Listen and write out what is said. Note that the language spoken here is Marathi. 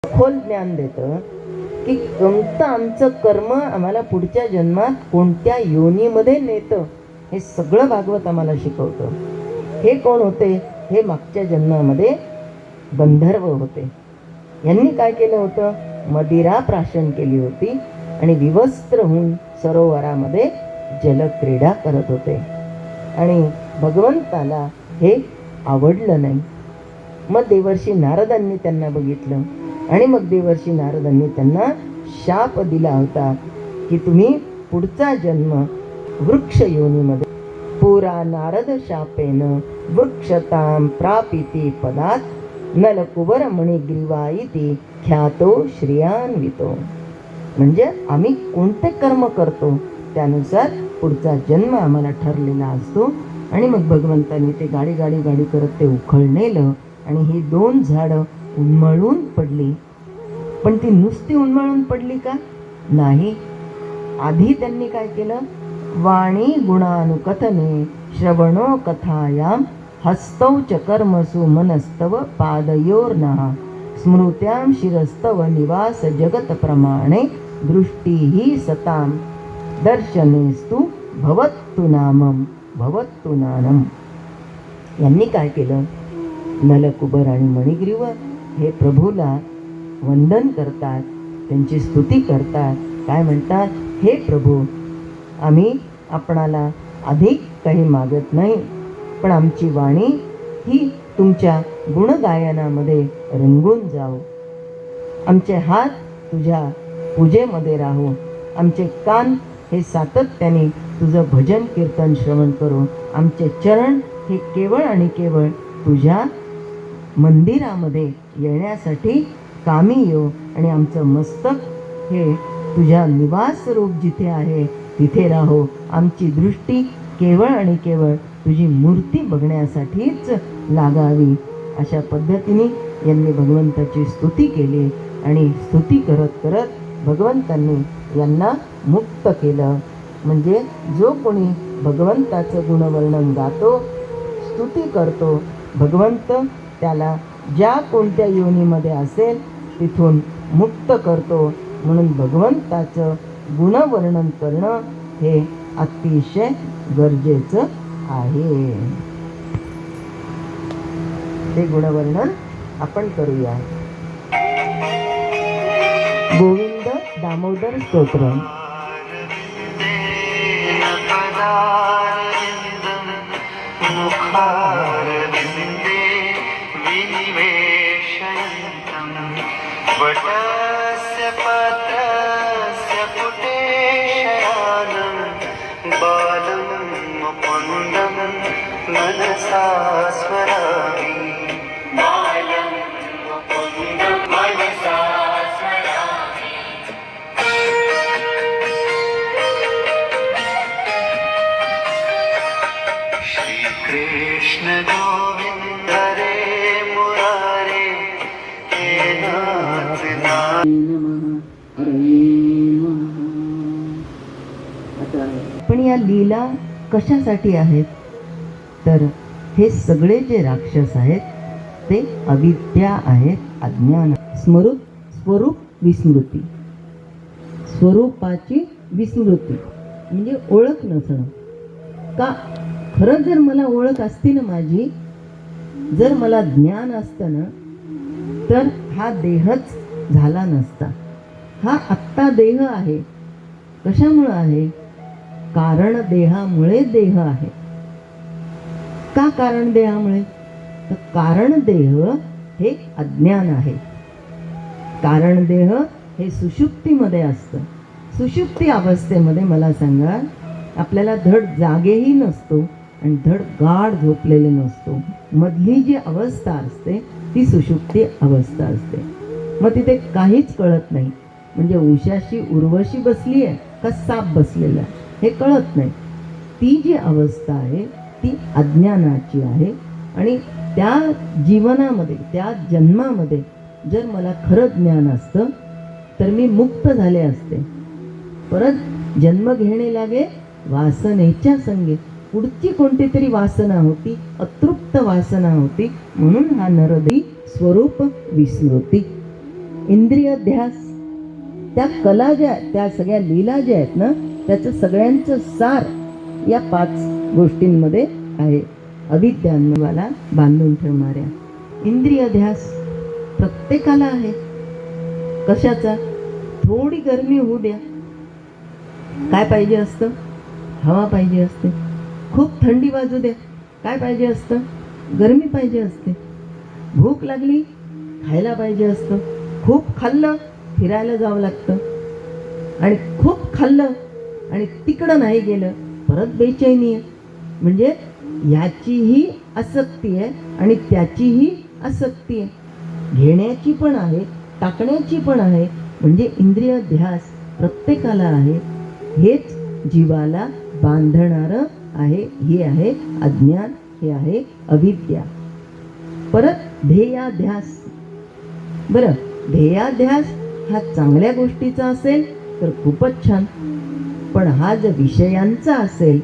खोल ज्ञान देतं की कोणतं आमचं कर्म आम्हाला पुढच्या जन्मात कोणत्या योनीमध्ये नेतं हे सगळं भागवत आम्हाला शिकवतं. हे कोण होते? हे मागच्या जन्मामध्ये गंधर्व होते. यांनी काय केलं होतं? मदिरा प्राशन केली होती आणि विवस्त्र होऊन सरोवरामध्ये जलक्रीडा करत होते. आणि भगवंताला हे आवडलं नाही. मग देवर्षी नारदांनी त्यांना बघितलं आणि मग देवर्षी नारदांनी त्यांना शाप दिला होता की तुम्ही पुढचा जन्म वृक्ष योनीमध्ये. पुरा नारद शापेन वृक्षतां प्रापिती पदात नलकुबर मणिग्रीवा इति ख्यातो श्रियान्वितो. म्हणजे आम्ही कोणते कर्म करतो त्यानुसार पुढचा जन्म आम्हाला ठरलेला असतो. आणि मग भगवंतांनी ते गाडी करत ते उखळ नेलं आणि ही 2 झाडं उन्मळून पडली. पण ती नुसती उन्मळून पडली का? नाही. आधी त्यांनी काय केलं? वाणी गुणानुकथने श्रवणो कथायाम हस्तौ च कर्मसु मनस्तव पादयोर्नः स्मृत्यां शिरस्तव निवास जगत प्रमाणे दृष्टीही सताम दर्शनेस्तु भवत्तु नामम भवत्तु नानम. यांनी काय केलं? नलकुबर आणि मणिग्रीव हे प्रभूला वंदन करतात, त्यांची स्तुती करतात. काय म्हणतात? हे प्रभू, आम्ही आपणाला अधिक काही मागत नाही, पण आमची वाणी ही तुमच्या गुणगायनामध्ये रंगून जाओ. आमचे हात तुझ्या पूजेमध्ये राहो. आमचे कान हे सातत्याने तुझं भजन कीर्तन श्रवण करो. आमचे चरण हे केवळ आणि केवळ तुझ्या मंदिरामध्ये येण्यासाठी कामी येऊ. आणि आमचं मस्तक हे तुझ्या निवास रूप जिथे आहे तिथे राहो. आमची दृष्टी केवळ आणि केवळ तुझी मूर्ती बघण्यासाठीच लागावी. अशा पद्धतीने यांनी भगवंताची स्तुती केली आणि स्तुती करत करत भगवंतांनी यांना मुक्त केलं. म्हणजे जो कोणी भगवंताचं गुणवर्णन गातो, स्तुती करतो, भगवंत त्याला ज्या कोणत्या योनीमध्ये असेल तिथून मुक्त करतो. म्हणून भगवंताचं गुणवर्णन करणं हे अतिशय गरजेचं आहे. ते गुणवर्णन आपण करूया. गोविंद दामोदर स्तोत्र. वटस्य पत्रस्य पुटे शयानं बालं मुकुन्दं मनसा स्मरामि. बालं मुकुन्दं मनसा स्मरामि. श्रीकृष्ण गोविन्द रे मुरारे हे नाथ पण या लीला कशासाठी आहेत? तर हे सगळे जे राक्षस आहेत ते अविद्या आहेत, अज्ञान. स्वरूप विस्मृती, स्वरूपाची विस्मृती म्हणजे ओळख नसणं. का? खरं जर मला ओळख असती ना माझी, जर मला ज्ञान असतं ना, तर हा देहच झाला नसता. हा आत्ता देह आहे. कशामुळं आहे? कारण देहामुळे देह आहे. का कारण देहामुळे? तर कारण देह हे अज्ञान आहे. कारण देह हे सुषुप्तीमध्ये असतं. सुषुप्ती अवस्थेमध्ये मला सांगा, आपल्याला धड जागेही नसतो आणि धड गाढ झोपलेले नसतो. मधली जी अवस्था असते ती सुषुप्ती अवस्था असते. मग तिथे काहीच कळत नाही. म्हणजे उशाशी उर्वशी बसली आहे का साप बसलेला हे कळत नाही. ती जी अवस्था आहे ती अज्ञानाची आहे. आणि त्या जीवनामध्ये, त्या जन्मामध्ये जर मला खरं ज्ञान असतं तर मी मुक्त झाले असते. परत जन्म घेणे लागे वासनेच्या संगे. पुढची कोणती तरी वासना होती, अतृप्त वासना होती. म्हणून हा नरदी स्वरूप विस्मृती. इंद्रिय ध्यास, त्या कला ज्या, त्या सगळ्या लीला ज्या आहेत ना, त्याचं सगळ्यांचं सार या 5 गोष्टींमध्ये आहे. अविद्यान्नवाला बांधून ठेवणाऱ्या. इंद्रिय ध्यास प्रत्येकाला आहे. कशाचा? थोडी गरमी होऊ द्या, काय पाहिजे असतं? हवा पाहिजे असते. खूप थंडी वाजू द्या, काय पाहिजे असतं? गरमी पाहिजे असते. भूक लागली, खायला पाहिजे असतं. खूप खाल्लं, फिरायला जावं लागतं. आणि खूप खाल्लं आणि तिकडं नाही गेलं, परत बेचैनी आहे. म्हणजे याचीही आसक्ती आहे आणि त्याचीही आसक्ती आहे. घेण्याची पण आहे, टाकण्याची पण आहे. म्हणजे इंद्रिय ध्यास प्रत्येकाला आहे. हेच जीवाला बांधणारं आहे. हे आहे अज्ञान, हे आहे अविद्या. परत ध्येयाध्यास. बरं, ध्येयाध्यास हा चांगल्या गोष्टीचा असेल तर खूपच छान, पण हा जर विषयांचा असेल